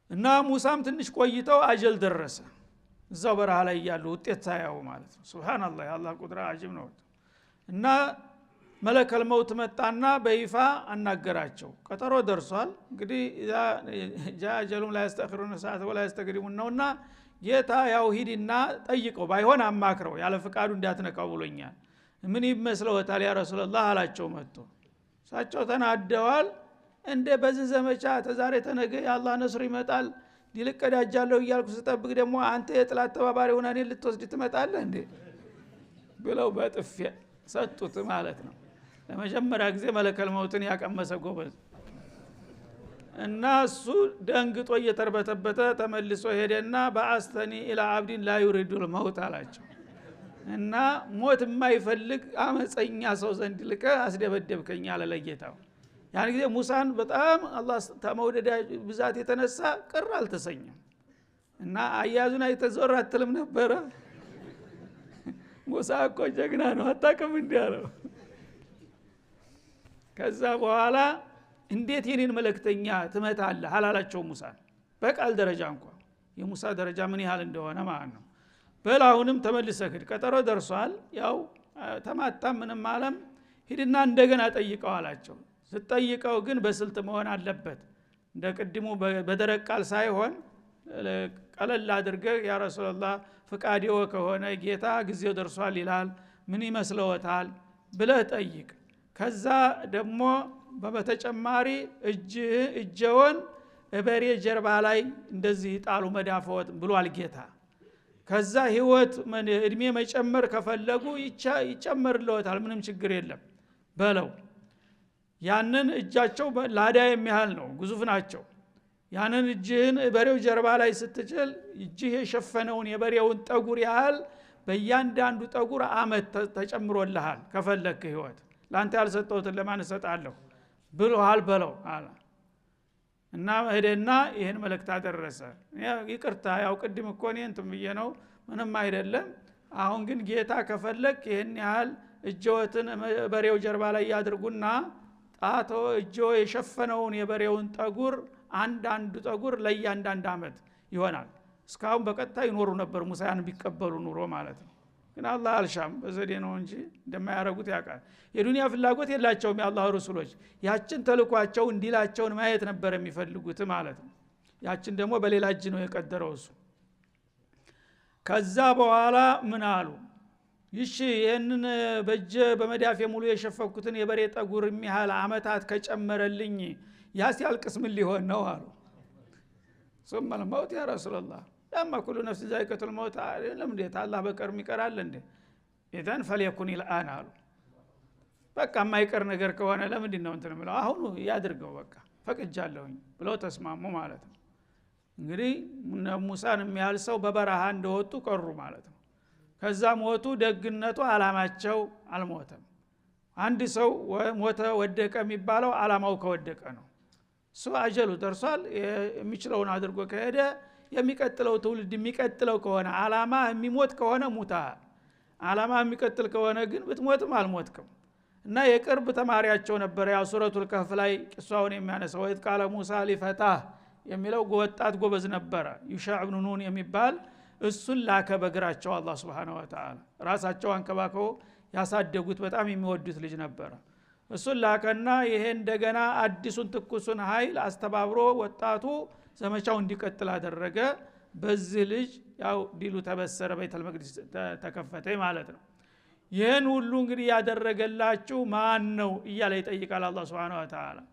እና ሙሳም ትንሽ ቆይተው አጀል ደረሰ እዛው በረሃ ላይ ያሉ ውጤት ሳያው ማለት ነው ሱብሃንአላህ የአላህ ቁድራ አጅብ ነው እና መለከል መውት መጣና በይፋ አናገራቸው ቀጠሮ ደርሷል እንግዲህ ጃጀሉም ላይ ያስተخرون ሰዓት ወላ ያስተግሪሙን ነውና ጌታ ያው ሂድና ጠይቀው ባይሆን አማክረው ያለ ፍቃዱ እንዳትነካው ብሎኛል ምን ይመስለውታል ያ ረሱላህ አላቸው መጥቶ ሳቸው ተናደዋል እንደ በዚህ ዘመቻ ተዛሬ ተነገ ያላህ ነስር ይመጣል ሊልቀዳጃለሁ ይያልኩ ስጠብቅ ደግሞ አንተ የጥላት ተባባሪ ሆነ እኔ ልትወስድ ትመጣለህ እንዴ ብለው በጥፍ ሰጡት ማለት ነው ለመጀመሪያ ጊዜ መለከል መውትን ያቀመሰ ጎበዝ እና እሱ ደንግጦ እየተርበተበተ ተመልሶ ሄደና በአስተኒ ኢላ አብዲን ላ ይሪዱል መውት አላቸው እና ሞት የማይፈልግ አመፀኛ ሰው ዘንድ ልከ አስደበደብከኝ አለ ለጌታው ያን ጊዜ ሙሳን በጣም አላህ ተመውደዳ ብዛት የተነሳ ቅር አልተሰኘም እና አያዙን አይተዞር አትልም ነበር ሙሳ እኮ ጀግና ነው አታውቅም እንዲያለው ከዛ በኋላ እንዴት የኔን መልእክተኛ ትመታለህ አላላቸው ሙሳን በቃል ደረጃ እንኳን የሙሳ ደረጃ ምን ያህል እንደሆነ ማለት ነው በላሁንም ተመልሰህ ቀጠሮ ደርሷል ያው ተማታ ምንም ማለም ሂድና እንደገና ጠይቀው አላቸው ስትጠይቀው ግን በስልት መሆን አለበት እንደቀድሞ በደረቅ ቃል ሳይሆን ቀለል አድርገህ ያ ረሱላህ ፍቃዴው ከሆነ ጌታ ጊዜው ደርሷል ይላል ምን ይመስለውታል ብለህ ጠይቅ ከዛ ደግሞ በተጨማሪ እጀውን በሬ ጀርባ ላይ እንደዚህ ጣሉ መዳፈወት ብሏል ጌታ ከዛ ህይወት እድሜ መጨመር ከፈለጉ ይጨመርልዎታል ምንም ችግር የለም በለው ያንን እጃቸው ላዳ የሚያህል ነው ግዙፍ ናቸው ያንን እጅህን በሬው ጀርባ ላይ ስትችል እጅህ የሸፈነውን የበሬውን ጠጉር ያህል በእያንዳንዱ ጠጉር አመት ተጨምሮልሃል ከፈለክ ህይወት ላንተ ያልሰጠውትን ለማን ሰጣለሁ ብሎሃል በለው አለ እና ሄደና ይሄን መልእክት አደረሰ ይቅርታ ያው ቅድም እኮ እኔ እንትን ብዬ ነው ምንም አይደለም አሁን ግን ጌታ ከፈለክ ይሄን ያህል እጆትን በሬው ጀርባ ላይ ያድርጉና ጣቶ እጆ የሸፈነውን የበሬውን ጠጉር አንድ ጠጉር ለያንዳንድ አመት ይሆናል እስካሁን በቀጥታ ይኖሩ ነበር ሙሳያን ቢቀበሉ ኑሮ ማለት ነው ግን አላህ አልሻም በዘዴ ነው እንጂ እንደማያረጉት ያውቃል የዱንያ ፍላጎት የላቸውም የአላህ ረሱሎች ያችን ተልኳቸው እንዲላቸውን ማየት ነበር የሚፈልጉት ማለት ነው ያችን ደግሞ በሌላ እጅ ነው የቀደረው እሱ ከዛ በኋላ ምን አሉ ይሽ ይሄንን በእጄ በመዳፍ ሙሉ የሸፈኩትን የበሬ ጠጉር የሚያህል አመታት ከጨመረልኝ ያስ ያልቅስ ምን ሊሆን ነው አሉ ثم الموت يا رسول الله لما كل نفس ذائقة الموت ለምን ዴታ አላህ በቀርም ይቀራል እንዴ ኢዘን فليكن الان አሉ በቃ የማይቀር ነገር ከሆነ ለምንድን ነው እንትን ማለት አሁን ያድርገው በቃ ፈቅጃለሁኝ ብለው ተስማሙ ማለት ነው እንግዲህ ሙሳን የሚያል ሰው በበረሃ እንደወጡ ቀሩ ማለት ነው ከዛ ሞቱ ደግነቱ አላማቸው አልሞተም አንድ ሰው ሞተ ወደቀ የሚባለው አላማው ከወደቀ ነው ሱ አጀሉ ደርሷል የሚችለውን አድርጎ ከሄደ የሚቀጥለው ትውልድ የሚቀጥለው ከሆነ አላማ የሚሞት ከሆነ ሙታ አላማ የሚቀጥል ከሆነ ግን ብትሞትም አልሞትክም እና የቅርብ ተማሪያቸው ነበር ያ ሱረቱል ከህፍ ላይ ቂሷውን የሚያነሳው ወይት ቃለ ሙሳ ሊፈታህ የሚለው ወጣት ጎበዝ ነበር ዩሻዕ ኢብኑ ኑን የሚባል እሱን ላከ በግራቸው አላህ Subhanahu Wa Ta'ala ራሳቸው አንከባከው ያሳደጉት በጣም የሚወዱት ልጅ ነበር እሱን ላከና ይሄ እንደገና አዲሱን ትኩሱን ኃይል አስተባብሮ ወጣቱ ዘመቻው እንዲቀጥል አደረገ በዚህ ልጅ ያው ዲሉ ተበሰረ ቤተል መቅደስ ተከፈተ ማለት ነው ይሄን ሁሉ እንግዲህ ያደረገላችሁ ማን ነው እያለ ይጠይቃል አላህ Subhanahu Wa Ta'ala